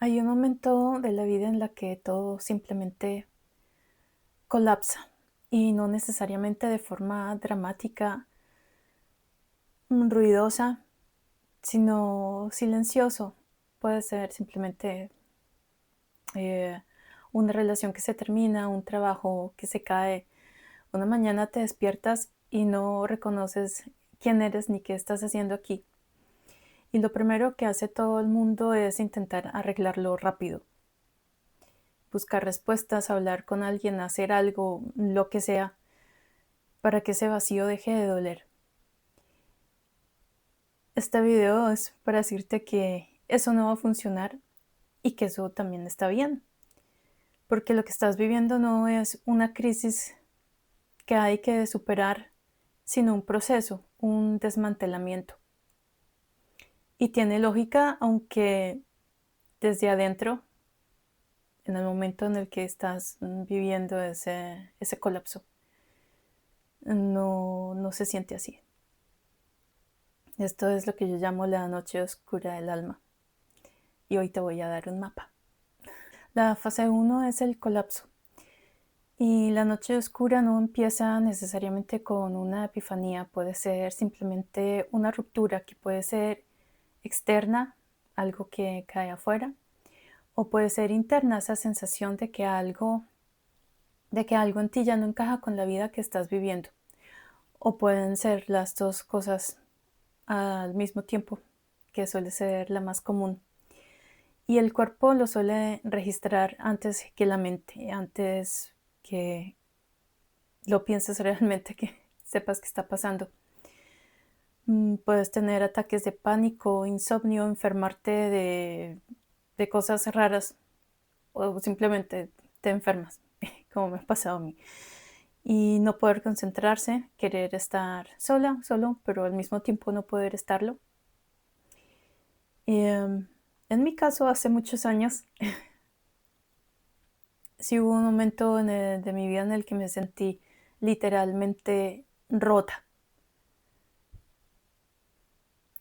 Hay un momento de la vida en la que todo simplemente colapsa y no necesariamente de forma dramática, ruidosa, sino silencioso. Puede ser simplemente eh, una relación que se termina, un trabajo que se cae. Una mañana te despiertas y no reconoces quién eres ni qué estás haciendo aquí. Y lo primero que hace todo el mundo es intentar arreglarlo rápido, buscar respuestas, hablar con alguien, hacer algo, lo que sea, para que ese vacío deje de doler. Este video es para decirte que eso no va a funcionar y que eso también está bien, porque lo que estás viviendo no es una crisis que hay que superar, sino un proceso, un desmantelamiento. Y tiene lógica, aunque desde adentro, en el momento en el que estás viviendo ese colapso, no se siente así. Esto es lo que yo llamo la noche oscura del alma. Y hoy te voy a dar un mapa. La fase uno es el colapso. Y la noche oscura no empieza necesariamente con una epifanía, puede ser simplemente una ruptura que puede ser externa, algo que cae afuera, o puede ser interna, esa sensación de que algo en ti ya no encaja con la vida que estás viviendo. O pueden ser las dos cosas al mismo tiempo, que suele ser la más común. Y el cuerpo lo suele registrar antes que la mente, antes que lo pienses realmente, que sepas qué está pasando. Puedes tener ataques de pánico, insomnio, enfermarte de cosas raras o simplemente te enfermas, como me ha pasado a mí. Y no poder concentrarse, querer estar sola, solo, pero al mismo tiempo no poder estarlo. En mi caso, hace muchos años, sí hubo un momento de mi vida en el que me sentí literalmente rota,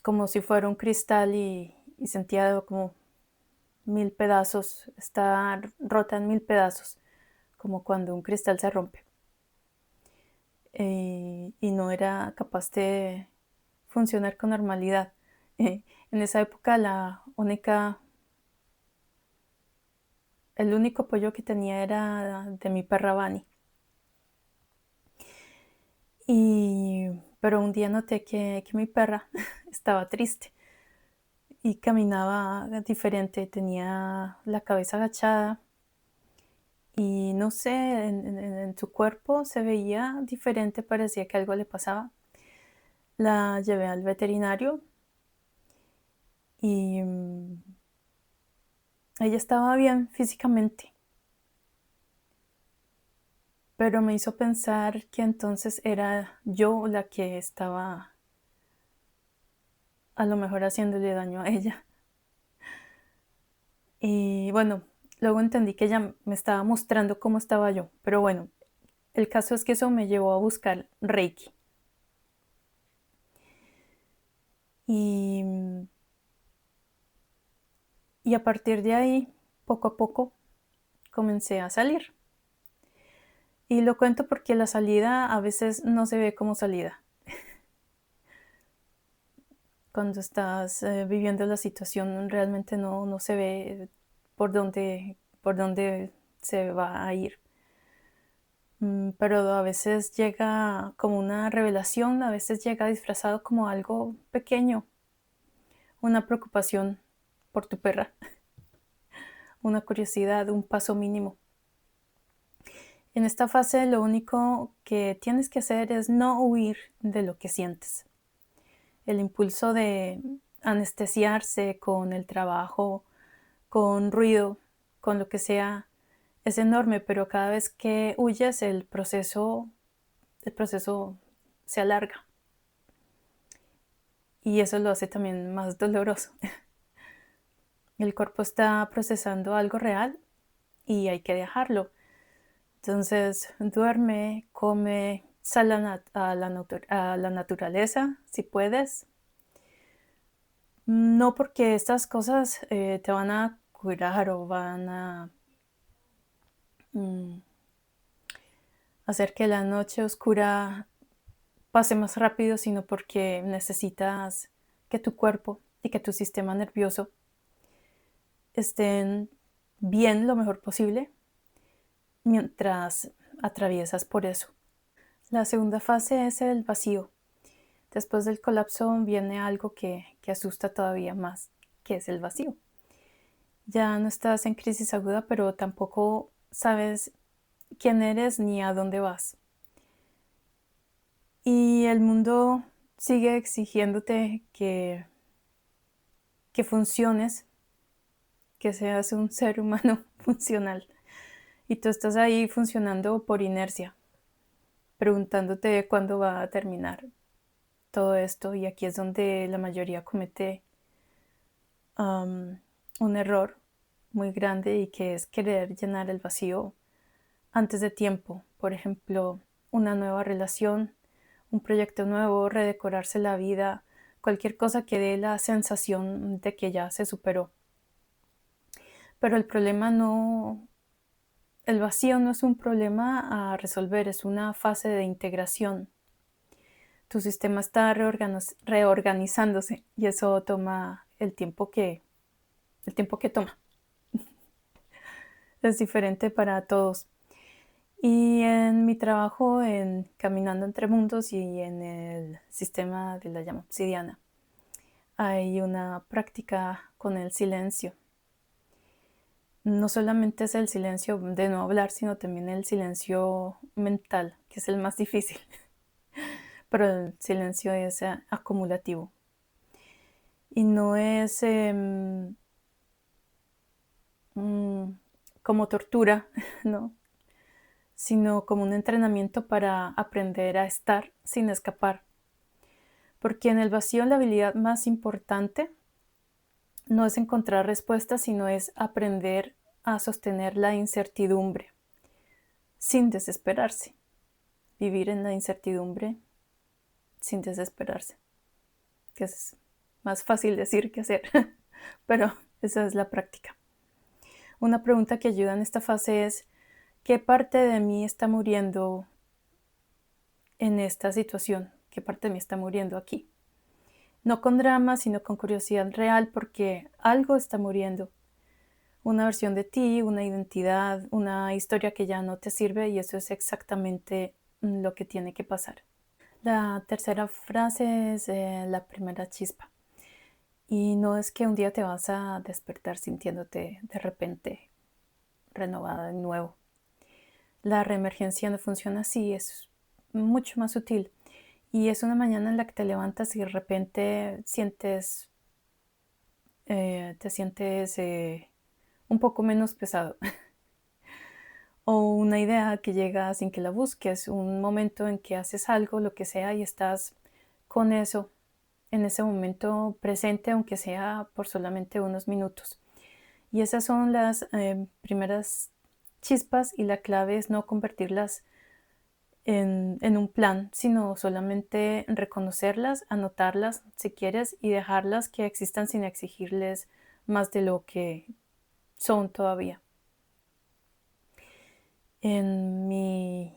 como si fuera un cristal y sentía como mil pedazos, estar rota en mil pedazos, como cuando un cristal se rompe. Y no era capaz de funcionar con normalidad. En esa época el único apoyo que tenía era de mi perra Bunny. Pero un día noté que mi perra estaba triste y caminaba diferente, tenía la cabeza agachada y no sé, en su cuerpo se veía diferente, parecía que algo le pasaba. La llevé al veterinario y ella estaba bien físicamente, pero me hizo pensar que entonces era yo la que estaba a lo mejor haciéndole daño a ella. Y bueno, luego entendí que ella me estaba mostrando cómo estaba yo, pero bueno, el caso es que eso me llevó a buscar Reiki. Y, y a partir de ahí, poco a poco, comencé a salir. Y lo cuento porque la salida a veces no se ve como salida. Cuando estás viviendo la situación realmente no se ve por dónde se va a ir. Pero a veces llega como una revelación, a veces llega disfrazado como algo pequeño, una preocupación por tu perra, una curiosidad, un paso mínimo. En esta fase lo único que tienes que hacer es no huir de lo que sientes. El impulso de anestesiarse con el trabajo, con ruido, con lo que sea, es enorme, pero cada vez que huyes el proceso se alarga y eso lo hace también más doloroso. El cuerpo está procesando algo real y hay que dejarlo. Entonces, duerme, come, sal a la naturaleza si puedes. No porque estas cosas te van a curar o van a mm, hacer que la noche oscura pase más rápido, sino porque necesitas que tu cuerpo y que tu sistema nervioso estén bien lo mejor posible mientras atraviesas por eso. La segunda fase es el vacío. Después del colapso viene algo que asusta todavía más, que es el vacío. Ya no estás en crisis aguda, pero tampoco sabes quién eres ni a dónde vas. Y el mundo sigue exigiéndote que funciones, que seas un ser humano funcional. Y tú estás ahí funcionando por inercia, preguntándote cuándo va a terminar todo esto. Y aquí es donde la mayoría comete un error muy grande, y que es querer llenar el vacío antes de tiempo. Por ejemplo, una nueva relación, un proyecto nuevo, redecorarse la vida, cualquier cosa que dé la sensación de que ya se superó. Pero el vacío no es un problema a resolver, es una fase de integración. Tu sistema está reorganizándose, y eso toma el tiempo que toma. Es diferente para todos. Y en mi trabajo en Caminando entre Mundos y en el sistema de la llama obsidiana, hay una práctica con el silencio. No solamente es el silencio de no hablar, sino también el silencio mental, que es el más difícil, pero el silencio es acumulativo. Y no es como tortura, ¿no? Sino como un entrenamiento para aprender a estar sin escapar. Porque en el vacío la habilidad más importante no es encontrar respuestas, sino es aprender a sostener la incertidumbre sin desesperarse. Vivir en la incertidumbre sin desesperarse, que es más fácil decir que hacer, pero esa es la práctica. Una pregunta que ayuda en esta fase es: ¿qué parte de mí está muriendo en esta situación? ¿Qué parte de mí está muriendo aquí? No con drama, sino con curiosidad real, porque algo está muriendo. Una versión de ti, una identidad, una historia que ya no te sirve, y eso es exactamente lo que tiene que pasar. La tercera frase es la primera chispa. Y no es que un día te vas a despertar sintiéndote de repente renovada de nuevo. La reemergencia no funciona así, es mucho más sutil. Y es una mañana en la que te levantas y de repente te sientes un poco menos pesado. O una idea que llega sin que la busques, un momento en que haces algo, lo que sea, y estás con eso en ese momento presente, aunque sea por solamente unos minutos. Y esas son las primeras chispas, y la clave es no convertirlas en un plan, sino solamente reconocerlas, anotarlas si quieres, y dejarlas que existan sin exigirles más de lo que son todavía. En mi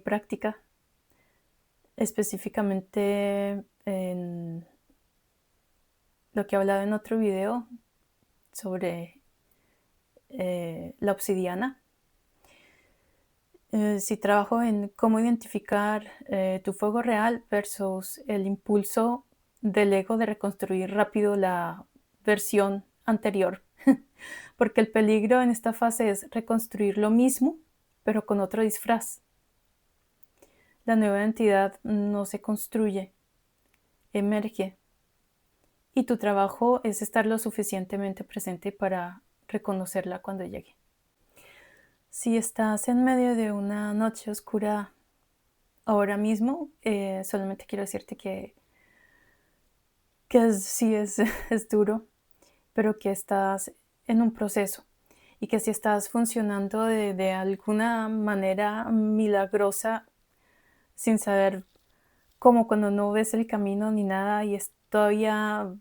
práctica, específicamente en lo que he hablado en otro video sobre la obsidiana, si trabajo en cómo identificar tu fuego real versus el impulso del ego de reconstruir rápido la versión anterior. Porque el peligro en esta fase es reconstruir lo mismo, pero con otro disfraz. La nueva identidad no se construye, emerge. Y tu trabajo es estar lo suficientemente presente para reconocerla cuando llegue. Si estás en medio de una noche oscura ahora mismo, solamente quiero decirte que sí es duro, pero que estás en un proceso, y que si estás funcionando de alguna manera milagrosa, sin saber cómo, cuando no ves el camino ni nada, y todavía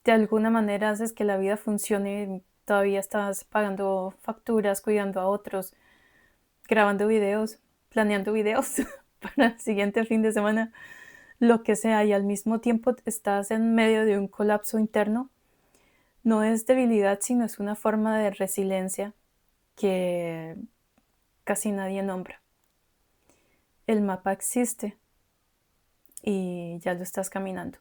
de alguna manera haces que la vida funcione todavía estás pagando facturas, cuidando a otros, grabando videos, planeando videos para el siguiente fin de semana, lo que sea, y al mismo tiempo estás en medio de un colapso interno, no es debilidad, sino es una forma de resiliencia que casi nadie nombra. El mapa existe y ya lo estás caminando.